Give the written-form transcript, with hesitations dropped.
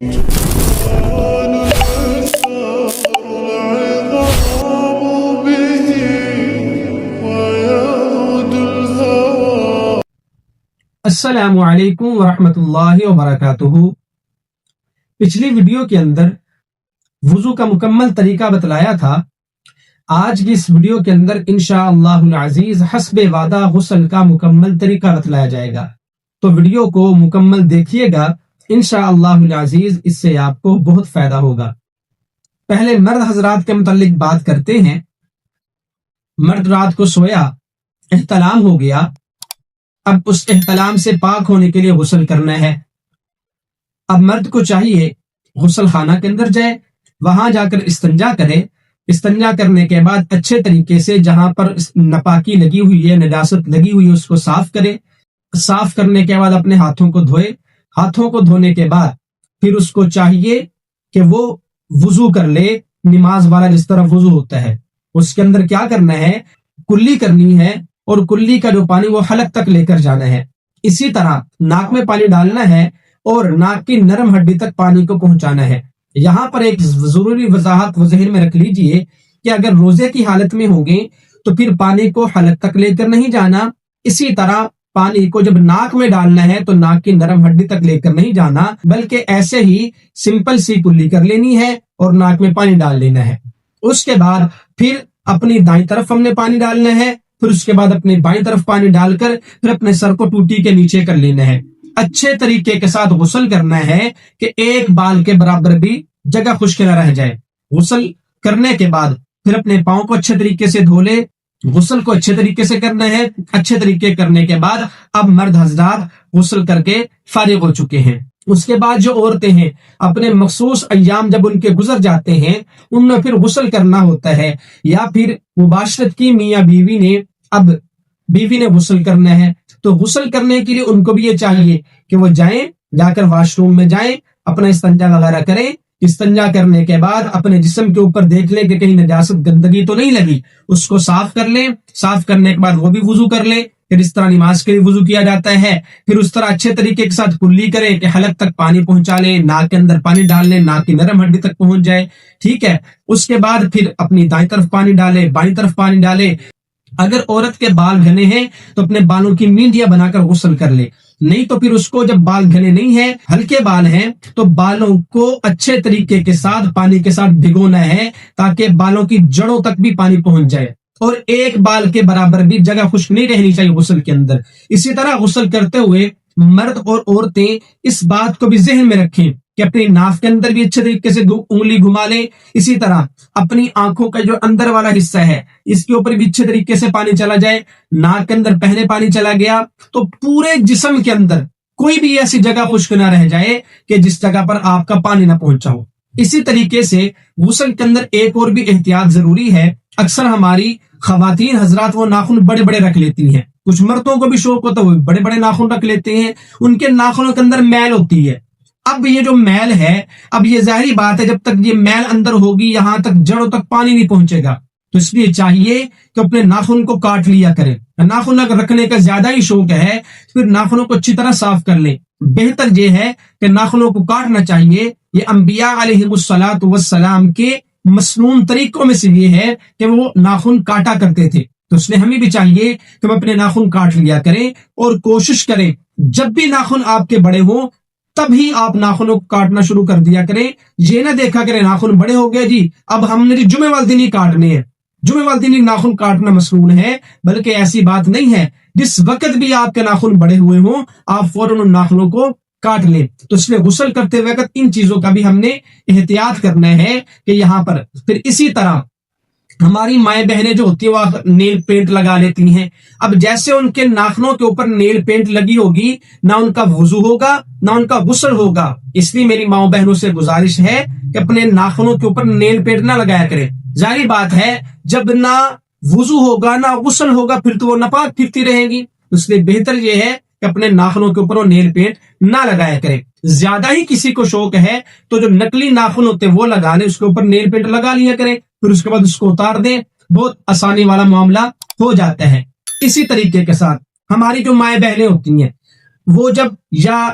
السلام علیکم ورحمۃ اللہ وبرکاتہ۔ پچھلی ویڈیو کے اندر وضو کا مکمل طریقہ بتلایا تھا۔ آج کی اس ویڈیو کے اندر انشاءاللہ العزیز حسب وعدہ غسل کا مکمل طریقہ بتلایا جائے گا، تو ویڈیو کو مکمل دیکھیے گا، انشاءاللہ العزیز اس سے آپ کو بہت فائدہ ہوگا۔ پہلے مرد حضرات کے متعلق بات کرتے ہیں۔ مرد رات کو سویا، احتلام ہو گیا، اب اس احتلام سے پاک ہونے کے لیے غسل کرنا ہے۔ اب مرد کو چاہیے غسل خانہ کے اندر جائے، وہاں جا کر استنجا کرے۔ استنجا کرنے کے بعد اچھے طریقے سے جہاں پر ناپاکی لگی ہوئی ہے، نجاست لگی ہوئی ہے، اس کو صاف کرے۔ صاف کرنے کے بعد اپنے ہاتھوں کو دھوئے۔ ہاتھوں کو دھونے کے بعد پھر اس کو چاہیے کہ وہ وضو کر لے، نماز والا جس طرح وضو ہوتا ہے۔ اس کے اندر کیا کرنا ہے؟ کلی کرنی ہے، اور کلی کا جو پانی وہ حلق تک لے کر جانا ہے۔ اسی طرح ناک میں پانی ڈالنا ہے اور ناک کی نرم ہڈی تک پانی کو پہنچانا ہے۔ یہاں پر ایک ضروری وضاحت وہ ذہن میں رکھ لیجئے کہ اگر روزے کی حالت میں ہوں گے تو پھر پانی کو حلق تک لے کر نہیں جانا۔ اسی طرح پانی کو جب ناک میں ڈالنا ہے تو ناک کی نرم ہڈی تک لے کر نہیں جانا، بلکہ ایسے ہی سمپل سی کلی کر لینی ہے اور ناک میں پانی ڈال لینا ہے۔ اس کے بعد پھر اپنی دائیں طرف ہم نے پانی ڈالنا ہے، پھر اس کے بعد اپنے بائیں طرف پانی ڈال کر پھر اپنے سر کو ٹوٹی کے نیچے کر لینا ہے۔ اچھے طریقے کے ساتھ غسل کرنا ہے کہ ایک بال کے برابر بھی جگہ خشک نہ رہ جائے۔ غسل کرنے کے بعد پھر اپنے پاؤں کو اچھے طریقے سے دھو لے۔ غسل کو اچھے طریقے سے کرنا ہے۔ اچھے طریقے کرنے کے بعد اب مرد حضرات غسل کر کے فارغ ہو چکے ہیں۔ اس کے بعد جو عورتیں ہیں اپنے مخصوص ایام جب ان کے گزر جاتے ہیں، ان میں پھر غسل کرنا ہوتا ہے، یا پھر مباشرت کی میاں بیوی نے اب بیوی نے غسل کرنا ہے، تو غسل کرنے کے لیے ان کو بھی یہ چاہیے کہ وہ جائیں، جا کر واش روم میں جائیں، اپنا استنجا وغیرہ کریں۔ استنجا کرنے کے بعد اپنے جسم کے اوپر دیکھ لیں کہ کہیں نجاست گندگی تو نہیں لگی، اس کو صاف کر لیں۔ صاف کرنے کے بعد وہ بھی وضو کر لیں۔ پھر اس طرح نماز کے لیے وضو کیا جاتا ہے۔ پھر اس طرح اچھے طریقے کے ساتھ کلی کریں کہ حلق تک پانی پہنچا لیں، ناک کے اندر پانی ڈال لیں، ناک کی نرم ہڈی تک پہنچ جائے، ٹھیک ہے۔ اس کے بعد پھر اپنی دائیں طرف پانی ڈالے، بائیں طرف پانی ڈالے۔ اگر عورت کے بال گھنے ہیں تو اپنے بالوں کی مینڈیاں بنا کر غسل کر لے، نہیں تو پھر اس کو جب بال گھنے نہیں ہیں، ہلکے بال ہیں، تو بالوں کو اچھے طریقے کے ساتھ پانی کے ساتھ بھگونا ہے تاکہ بالوں کی جڑوں تک بھی پانی پہنچ جائے، اور ایک بال کے برابر بھی جگہ خشک نہیں رہنی چاہیے غسل کے اندر۔ اسی طرح غسل کرتے ہوئے مرد اور عورتیں اس بات کو بھی ذہن میں رکھیں کہ اپنی ناف کے اندر بھی اچھے طریقے سے انگلی گھما لیں۔ اسی طرح اپنی آنکھوں کا جو اندر والا حصہ ہے اس کے اوپر بھی اچھے طریقے سے پانی چلا جائے۔ ناک کے اندر پہلے پانی چلا گیا تو پورے جسم کے اندر کوئی بھی ایسی جگہ خشک نہ رہ جائے کہ جس جگہ پر آپ کا پانی نہ پہنچا ہو۔ اسی طریقے سے غسل کے اندر ایک اور بھی احتیاط ضروری ہے۔ اکثر ہماری خواتین حضرات وہ ناخن بڑے بڑے رکھ لیتی ہیں، کچھ مردوں کو بھی شوق ہوتا ہے وہ بڑے بڑے ناخن رکھ لیتے ہیں، ان کے ناخنوں کے اندر میل ہوتی ہے۔ اب یہ جو میل ہے، اب یہ ظاہری بات ہے جب تک یہ میل اندر ہوگی یہاں تک جڑوں تک پانی نہیں پہنچے گا، تو اس لیے چاہیے کہ اپنے ناخن کو کاٹ لیا کریں۔ ناخن اگر رکھنے کا زیادہ ہی شوق ہے پھر ناخنوں کو اچھی طرح صاف کر لیں۔ بہتر یہ ہے کہ ناخنوں کو کاٹنا چاہیے۔ یہ انبیاء علیہم الصلاۃ والسلام کے مسنون طریقوں میں سے یہ ہے کہ وہ ناخن کاٹا کرتے تھے، تو اس لیے ہمیں بھی چاہیے کہ ہم اپنے ناخن کاٹ لیا کریں، اور کوشش کریں جب بھی ناخن آپ کے بڑے ہوں تب ہی آپ ناخنوں کو کاٹنا شروع کر دیا کریں۔ یہ نہ دیکھا کریں ناخن بڑے ہو گئے جی اب ہم نے جمعے والے دن ہی کاٹنے ہیں، جمعے والے دن ہی ناخن کاٹنا مسنون ہے، بلکہ ایسی بات نہیں ہے۔ جس وقت بھی آپ کے ناخن بڑے ہوئے ہوں آپ فوراً ان ناخنوں کو کاٹ لیں۔ تو اس لیے غسل کرتے وقت ان چیزوں کا بھی ہم نے احتیاط کرنا ہے کہ یہاں پر پھر اسی طرح ہماری مائیں بہنیں جو ہوتی ہیں وہ نیل پینٹ لگا لیتی ہیں۔ اب جیسے ان کے ناخنوں کے اوپر نیل پینٹ لگی ہوگی نہ ان کا وضو ہوگا نہ ان کا غسل ہوگا۔ اس لیے میری ماؤں بہنوں سے گزارش ہے کہ اپنے ناخنوں کے اوپر نیل پینٹ نہ لگایا کریں۔ ظاہری بات ہے جب نہ وضو ہوگا نہ غسل ہوگا پھر تو وہ ناپاک پھرتی رہیں گی، اس لیے بہتر یہ ہے کہ اپنے ناخنوں کے اوپر وہ نیل پینٹ نہ لگایا کریں۔ زیادہ ہی کسی کو شوق ہے تو جو نکلی ناخن ہوتے وہ لگا لیں، اس کے اوپر نیل پینٹ لگا لیا کریں، پھر اس کے بعد اس کو اتار دیں، بہت آسانی والا معاملہ ہو جاتا ہے۔ اسی طریقے کے ساتھ ہماری جو مائیں بہنیں ہوتی ہیں وہ جب یا